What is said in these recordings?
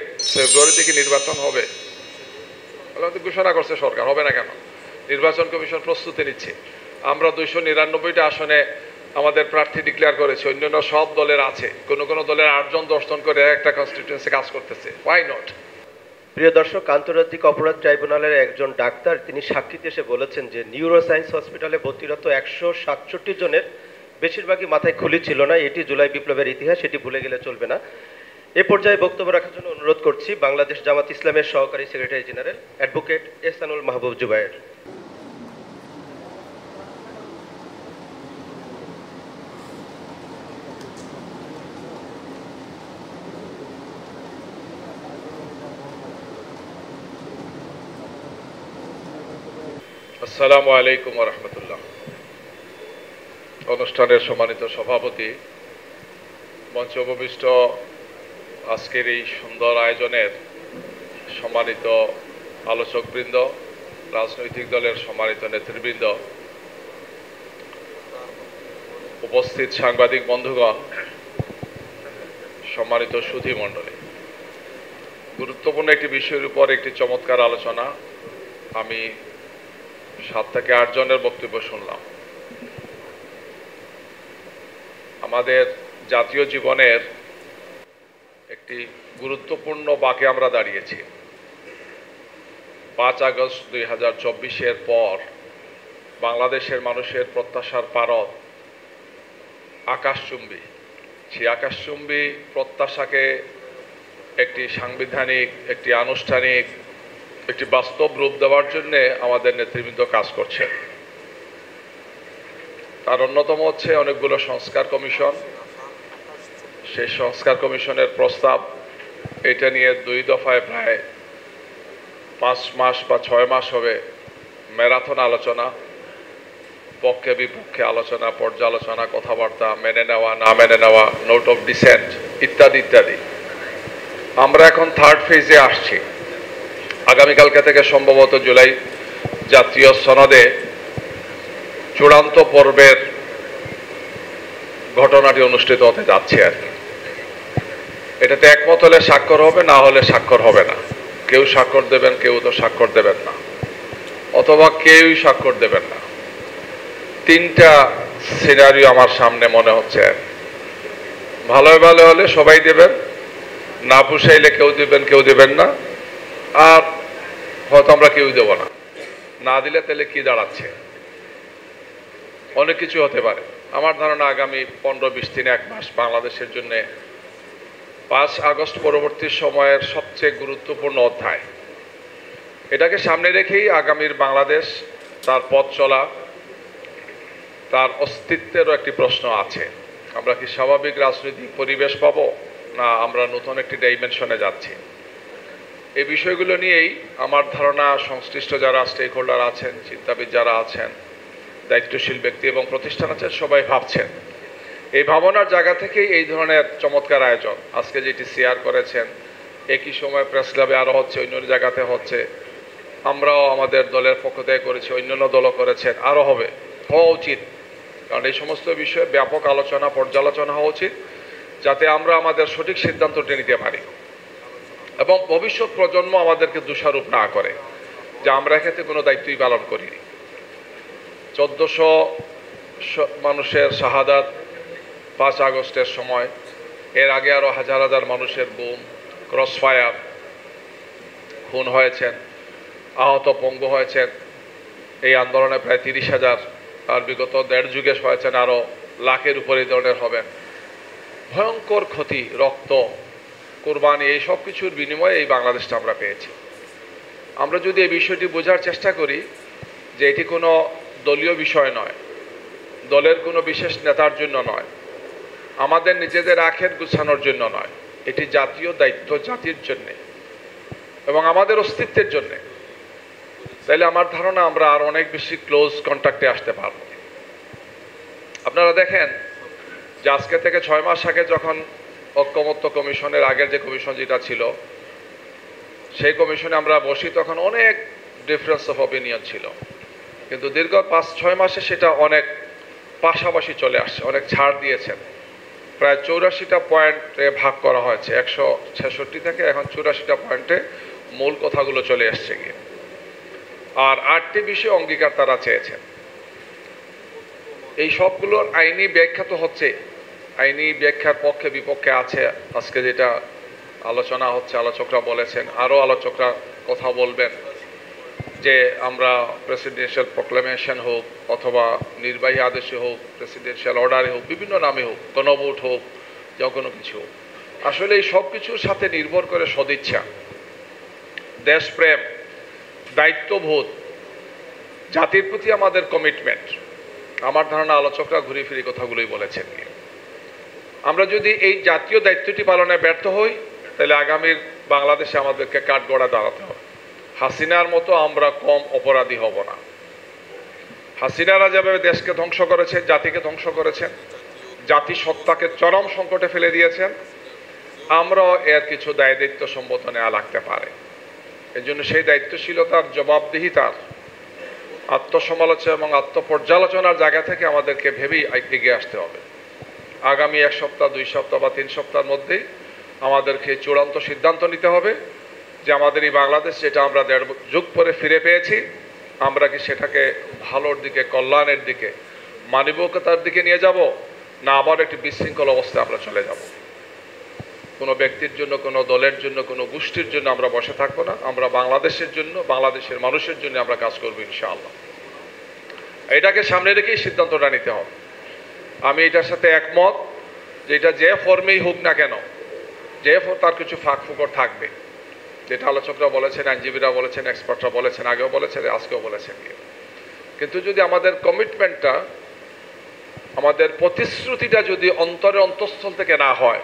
ফেব্রুয়ারি থেকে নির্বাচন হবে ঘোষণা করছে সরকার, হবে না কেন? নির্বাচন কমিশন প্রস্তুতি নিচ্ছে। আমরা 299টা আসনে আমাদের প্রার্থী ডিক্লেয়ার করেছি, অন্যান্য সব দলের আছে, কোন কোন দলের 8 জন 10 জন করে একটা কনস্টিটিউয়েন্সি কাজ করতেছে। Why not? প্রিয় দর্শক, আন্তর্জাতিক অপরাধ ট্রাইব্যুনালের একজন ডাক্তার তিনি সাক্ষীতে এসে বলেছেন যে নিউরোসায়েন্স হসপিটালে ভর্তিরত 167 জনের বেশিরভাগই মাথায় খুলি ছিল না। এটি জুলাই বিপ্লবের ইতিহাস, এটি ভুলে গেলে চলবে না। এ পর্যায়ে বক্তব্য রাখার জন্য অনুরোধ করছি বাংলাদেশ জামাত ইসলামের সহকারী সেক্রেটারি জেনারেল অ্যাডভোকেট এহসানুল মাহবুব জুবায়ের। আসসালামু আলাইকুম ওয়া রাহমাতুল্লাহ। অনুষ্ঠানের সম্মানিত সভাপতি, মঞ্চে উপবিষ্ট আজকের এই সুন্দর আয়োজনের সম্মানিত আলোচকবৃন্দ, রাজনৈতিক দলের সম্মানিত নেতৃবৃন্দ, উপস্থিত সাংবাদিক বন্ধুগণ, সম্মানিত সুধী মণ্ডলী, গুরুত্বপূর্ণ একটি বিষয়ের উপর একটি চমৎকার আলোচনা। আমি 7 থেকে 8 জনের বক্তব্য শুনলাম। আমাদের জাতীয় জীবনের একটি গুরুত্বপূর্ণ বাঁকে আমরা দাঁড়িয়েছি। 5 আগস্ট 2024-এর পর বাংলাদেশের মানুষের প্রত্যাশার পারদ আকাশচুম্বী। সেই আকাশচুম্বী প্রত্যাশাকে একটি সাংবিধানিক, একটি আনুষ্ঠানিক, একটি বাস্তব রূপ দেওয়ার জন্যে আমাদের নেতৃবৃন্দ কাজ করছে। তার অন্যতম হচ্ছে অনেকগুলো সংস্কার কমিশন। সেই সংস্কার কমিশনের প্রস্তাব, এটা নিয়ে 2 দফায় প্রায় 5 মাস বা 6 মাস হবে ম্যারাথন আলোচনা, পক্ষে বিপক্ষে আলোচনা, পর্যালোচনা, কথাবার্তা, মেনে নেওয়া, না মেনে নেওয়া, নোট অফ ডিসেন্ট ইত্যাদি ইত্যাদি। আমরা এখন 3rd ফেজে আসছি। আগামীকালকে থেকে সম্ভবত জুলাই জাতীয় সনদে চূড়ান্ত পর্বের ঘটনাটি অনুষ্ঠিত হতে যাচ্ছে আর কি। এটাতে একমত হলে স্বাক্ষর হবে, না হলে স্বাক্ষর হবে না। কেউ স্বাক্ষর দেবেন, কেউ তো স্বাক্ষর দেবেন না, অথবা কেউই স্বাক্ষর দেবেন না। 3টা সিনারিও আমার সামনে মনে হচ্ছে। ভালো ভালো হলে সবাই দেবেন, না পুষাইলে কেউ দেবেন, কেউ দেবেন না, আর হয়তো আমরা কেউ দেব না। না দিলে তাহলে কি দাঁড়াচ্ছে? অনেক কিছু হতে পারে। আমার ধারণা আগামী 15-20 দিন, 1 মাস বাংলাদেশের জন্য 5 আগস্ট পরবর্তী সময়ের সবচেয়ে গুরুত্বপূর্ণ অধ্যায়। এটাকে সামনে রেখেই আগামীর বাংলাদেশ, তার পথ চলা, তার অস্তিত্বেরও একটি প্রশ্ন আছে। আমরা কি স্বাভাবিক রাজনৈতিক পরিবেশ পাব, না আমরা নতুন একটি ডাইমেনশনে যাচ্ছি? এই বিষয়গুলো নিয়েই আমার ধারণা সংশ্লিষ্ট যারা স্টেক হোল্ডার আছেন, চিন্তাবিদ যারা আছেন, দায়িত্বশীল ব্যক্তি এবং প্রতিষ্ঠান আছেন, সবাই ভাবছেন। এই ভাবনার জায়গা থেকেই এই ধরনের চমৎকার আয়োজন। আজকে যেটি শেয়ার করেছেন, একই সময় প্রেস ক্লাবে আরও হচ্ছে, অন্য জায়গাতে হচ্ছে, আমরাও আমাদের দলের পক্ষ থেকে করেছি, অন্যান্য দলও করেছেন, আরও হবে, হওয়া উচিত। কারণ এই সমস্ত বিষয়ে ব্যাপক আলোচনা, পর্যালোচনা হওয়া উচিত, যাতে আমরা আমাদের সঠিক সিদ্ধান্তটি নিতে পারি এবং ভবিষ্যৎ প্রজন্ম আমাদেরকে দোষারোপ না করে যে আমরা এক্ষেত্রে কোনো দায়িত্বই পালন করিনি। 1400 মানুষের শাহাদাত 5 আগস্টের সময়, এর আগে আরও হাজার হাজার মানুষের গুম, ক্রসফায়ার, খুন হয়েছেন, আহত পঙ্গু হয়েছেন। এই আন্দোলনে প্রায় 30,000, আর বিগত 1.5 যুগে হয়েছেন আরও লাখের উপরে এই ধরনের হবেন। ভয়ঙ্কর ক্ষতি, রক্ত, কোরবানি, এই সব কিছুর বিনিময়ে এই বাংলাদেশটা আমরা পেয়েছি। আমরা যদি এই বিষয়টি বোঝার চেষ্টা করি যে এটি কোনো দলীয় বিষয় নয়, দলের কোনো বিশেষ নেতার জন্য নয়, আমাদের নিজেদের আখের গুছানোর জন্য নয়, এটি জাতীয় দায়িত্ব, জাতির জন্যে এবং আমাদের অস্তিত্বের জন্যে, তাইলে আমার ধারণা আমরা আর অনেক বেশি ক্লোজ কন্ট্যাক্টে আসতে পারব। আপনারা দেখেন যে আজকে থেকে 6 মাস আগে যখন ঐকমত্য কমিশনের আগের যে কমিশন যেটা ছিল, সেই কমিশনে আমরা বসি, তখন অনেক ডিফারেন্স অফ অপিনিয়ন ছিল, কিন্তু দীর্ঘ 5-6 মাসে সেটা অনেক পাশাপাশি চলে আসছে, অনেক ছাড় দিয়েছেন। প্রায় 84টা পয়েন্টে ভাগ করা হয়েছে, 166 থেকে এখন 84টা পয়েন্টে মূল কথাগুলো চলে আসছে গিয়ে। আর 8টি বিষয়ে অঙ্গীকার তারা চেয়েছেন। এই সবগুলোর আইনি ব্যাখ্যা তো হচ্ছে, আইনি ব্যাখ্যার পক্ষে বিপক্ষে আছে। আজকে যেটা আলোচনা হচ্ছে, আলোচকরা বলেছেন, আরও আলোচকরা কথা বলবেন যে আমরা প্রেসিডেন্সিয়াল প্রক্লেমেশন হোক অথবা নির্বাহী আদেশে হোক, প্রেসিডেন্সিয়াল অর্ডারে হোক, বিভিন্ন নামে হোক, গণভোট হোক, যা কোনো কিছু হোক, আসলে এই সব কিছুর সাথে নির্ভর করে সদিচ্ছা, দেশপ্রেম, দায়িত্ববোধ, জাতির প্রতি আমাদের কমিটমেন্ট। আমার ধারণা আলোচকরা ঘুরে ফিরে কথাগুলোই বলেছেন। আমরা যদি এই জাতীয় দায়িত্বটি পালনে ব্যর্থ হই, তাহলে আগামীর বাংলাদেশে আমাদেরকে কাঠগড়া দাঁড়াতে হবে। হাসিনার মতো আমরা কম অপরাধী হব না। হাসিনারা যেভাবে দেশকে ধ্বংস করেছেন, জাতিকে ধ্বংস করেছেন, জাতি সত্তাকে চরম সংকটে ফেলে দিয়েছেন, আমরাও এর কিছু দায় দায়িত্ব সম্বোধন নেওয়া লাগতে পারে। এই জন্য সেই দায়িত্বশীলতার, জবাবদিহিতার, আত্মসমালোচনা এবং আত্মপর্যালোচনার জায়গা থেকে আমাদেরকে ভেবেই এগিয়ে আসতে হবে। আগামী 1 সপ্তাহ, 2 সপ্তাহ বা 3 সপ্তাহের মধ্যেই আমাদেরকে চূড়ান্ত সিদ্ধান্ত নিতে হবে যে আমাদের এই বাংলাদেশ, যেটা আমরা 1.5 যুগ পরে ফিরে পেয়েছি, আমরা কি সেটাকে ভালোর দিকে, কল্যাণের দিকে, মানবিকতার দিকে নিয়ে যাব, না আবার একটি বিশৃঙ্খল অবস্থায় আমরা চলে যাব। কোনো ব্যক্তির জন্য, কোনো দলের জন্য, কোনো গোষ্ঠীর জন্য আমরা বসে থাকবো না। আমরা বাংলাদেশের জন্য, বাংলাদেশের মানুষের জন্য আমরা কাজ করবো ইনশাআল্লাহ। এটাকে সামনে রেখেই সিদ্ধান্তটা নিতে হবে। আমি এটার সাথে একমত যে এটা যে ফর্মেই হোক না কেন, যে তার কিছু ফাঁক ফুকর থাকবে, যেটা আলোচকরা বলেছেন, আইনজীবীরা বলেছেন, এক্সপার্টরা বলেছেন, আগেও বলেছেন, আজকেও বলেছেন। কিন্তু যদি আমাদের কমিটমেন্টটা, আমাদের প্রতিশ্রুতিটা যদি অন্তরের অন্তঃস্থল থেকে না হয়,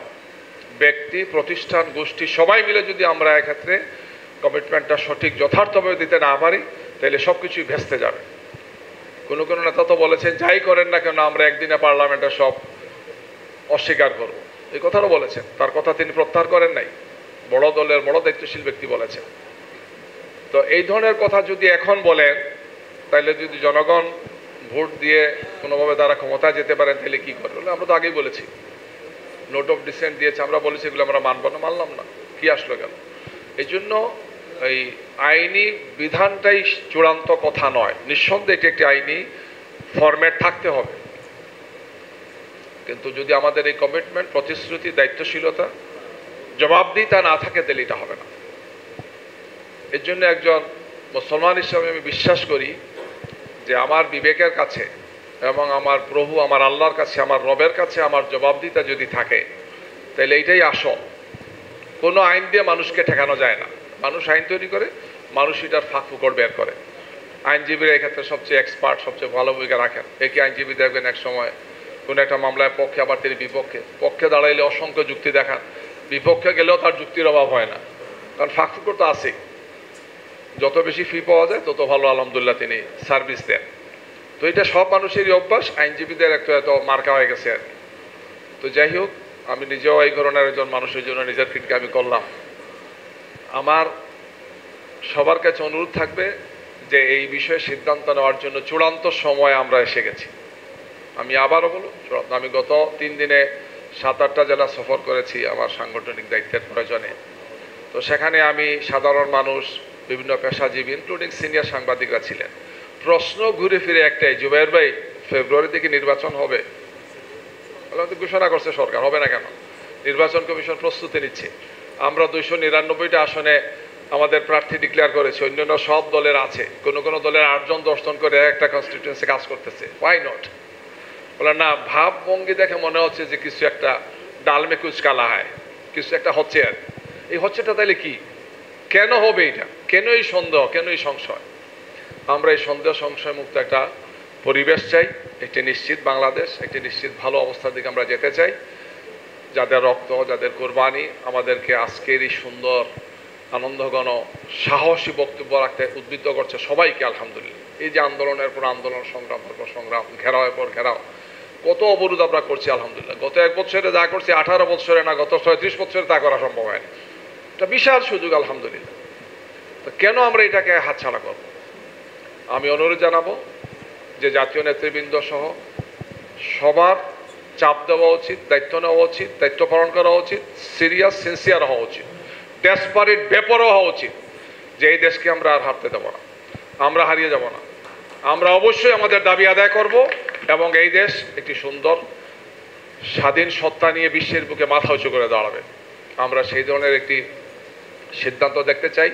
ব্যক্তি, প্রতিষ্ঠান, গোষ্ঠী সবাই মিলে যদি আমরা এক্ষেত্রে কমিটমেন্টটা সঠিক যথার্থভাবে দিতে না পারি, তাহলে সব কিছুই ভেস্তে যাবে। কোনো কোনো নেতা তো বলেছেন, যাই করেন না কেন আমরা একদিনে পার্লামেন্টে সব অস্বীকার করব, এই কথাও বলেছেন। তার কথা তিনি প্রত্যাহার করেন নাই, বড় দলের বড় দায়িত্বশীল ব্যক্তি বলেছেন। তো এই ধরনের কথা যদি এখন বলেন, তাহলে যদি জনগণ ভোট দিয়ে কোনোভাবে তারা ক্ষমতায় যেতে পারেন, তাহলে কী করবে? আমরা তো আগেই বলেছি, নোট অফ ডিসেন্ট দিয়েছে, আমরা বলেছি এগুলো আমরা মানব না, মানলাম না, কি আসলো গেল। এই জন্য এই আইনি বিধানটাই চূড়ান্ত কথা নয়, নিঃসন্দেহে এটি একটি আইনি ফরম্যাট থাকতে হবে। কিন্তু যদি আমাদের এই কমিটমেন্ট, প্রতিশ্রুতি, দায়িত্বশীলতা, জবাবদিহিতা না থাকে, তাহলে এটা হবে না। এর জন্য একজন মুসলমান হিসেবে আমি বিশ্বাস করি যে আমার বিবেকের কাছে এবং আমার প্রভু, আমার আল্লাহর কাছে, আমার রবের কাছে আমার জবাবদিহিতা যদি থাকে, তাহলে এইটাই আসল। কোনো আইন দিয়ে মানুষকে ঠেকানো যায় না। মানুষ আইন তৈরি করে, মানুষ এটার ফাঁক ফুকর বের করে। আইনজীবীরা এক্ষেত্রে সবচেয়ে এক্সপার্ট, সবচেয়ে ভালো ভূমিকা রাখেন। একই আইনজীবী দেখবেন এক সময় কোনো একটা মামলায় পক্ষে, আবার তিনি বিপক্ষে। পক্ষে দাঁড়াইলে অসংখ্য যুক্তি দেখান, বিপক্ষে গেলেও তার যুক্তির অভাব হয় না, কারণ ফাঁক ফুকর তো আছেই। যত বেশি ফি পাওয়া যায় তত ভালো, আলহামদুলিল্লাহ, তিনি সার্ভিস দেন। তো এটা সব মানুষেরই অভ্যাস, আইনজীবীদের একটা এত মার্কা হয়ে গেছে আর কি। তো যাই হোক, আমি নিজেও এই ধরনের একজন মানুষের জন্য নিজের ফিটকে আমি করলাম। আমার সবার কাছে অনুরোধ থাকবে যে এই বিষয়ে সিদ্ধান্ত নেওয়ার জন্য চূড়ান্ত সময় আমরা এসে গেছি। আমি আবারও বলব, আমি গত 3 দিনে 7-8টা জেলা সফর করেছি আমার সাংগঠনিক দায়িত্বের প্রয়োজনে। তো সেখানে আমি সাধারণ মানুষ, বিভিন্ন পেশাজীবী, ইনক্লুডিং সিনিয়র সাংবাদিকরা ছিলেন। প্রশ্ন ঘুরে ফিরে একটাই, জুবায়ের ভাই, ফেব্রুয়ারি থেকে নির্বাচন হবে? ঘোষণা করছে সরকার, হবে না কেন? নির্বাচন কমিশন প্রস্তুতি নিচ্ছে। আমরা 299টা আসনে আমাদের প্রার্থী ডিক্লেয়ার করেছি, অন্যান্য সব দলের আছে। কোনো কোনো দলের 8 জন 10 জন করে একটা কনস্টিটিউয়েন্সি কাজ করতেছে। Why not? বলে না, ভাবভঙ্গি দেখে মনে হচ্ছে যে কিছু একটা ডালমে কুচ কালা হয়, কিছু একটা হচ্ছে। আর এই হচ্ছেটা তাইলে কি? কেন হবে এটা? কেন এই সন্দেহ, কেন এই সংশয়? আমরা এই সন্দেহ সংশয় মুক্ত একটা পরিবেশ চাই, একটি নিশ্চিত বাংলাদেশ, একটি নিশ্চিত ভালো অবস্থার দিকে আমরা যেতে চাই। যাদের রক্ত, যাদের কোরবানি আমাদেরকে আজকের এই সুন্দর, আনন্দঘন, সাহসী বক্তব্য রাখতে উদ্বুদ্ধ করছে সবাইকে, আলহামদুলিল্লাহ। এই যে আন্দোলনের পর আন্দোলন, সংগ্রাম পর সংগ্রাম, ঘেরাওয়ের পর ঘেরাও, কত অবরোধ আমরা করছি, আলহামদুলিল্লাহ। গত 1 বছরে যা করছি, 18 বছরে না, গত 36 বছরে তা করা সম্ভব হয়নি। এটা বিশাল সুযোগ, আলহামদুলিল্লাহ। তো কেন আমরা এটাকে হাতছাড়া করব? আমি অনুরোধ জানাবো যে জাতীয় নেতৃবৃন্দ সহ সবার চাপ দেওয়া উচিত, দায়িত্ব নেওয়া উচিত, দায়িত্ব পালন করা উচিত, সিরিয়াস সিনসিয়ার হওয়া উচিত, ডেসপারেট বেপরোয়া হওয়া উচিত যে এই দেশকে আমরা আর হারতে দেবো না, আমরা হারিয়ে যাব না। আমরা অবশ্যই আমাদের দাবি আদায় করব এবং এই দেশ একটি সুন্দর স্বাধীন সত্তা নিয়ে বিশ্বের বুকে মাথা উঁচু করে দাঁড়াবে। আমরা সেই ধরনের একটি সিদ্ধান্ত দেখতে চাই,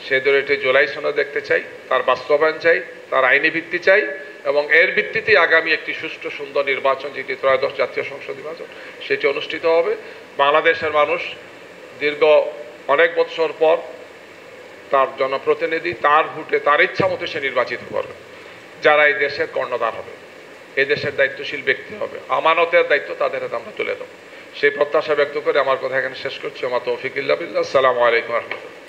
সেই ধরনের একটি জুলাই সনদ দেখতে চাই, তার বাস্তবায়ন চাই, তার আইনি ভিত্তি চাই এবং এর ভিত্তিতে আগামী একটি সুষ্ঠু সুন্দর নির্বাচন, যেটি ত্রয়োদশ জাতীয় সংসদ নির্বাচন, সেটি অনুষ্ঠিত হবে। বাংলাদেশের মানুষ দীর্ঘ অনেক বছর পর তার জনপ্রতিনিধি তার ভোটে তার ইচ্ছা মতো সে নির্বাচিত করবে, যারা এই দেশের কর্ণধার হবে, এই দেশের দায়িত্বশীল ব্যক্তি হবে, আমানতের দায়িত্ব তাদের হাতে আমরা তুলে দেবো। সেই প্রত্যাশা ব্যক্ত করে আমার কথা এখানে শেষ করছি। আমার তৌফিক ইল্লা বিল্লাহ। আসসালামু আলাইকুম ওয়া রাহমাতুল্লাহ।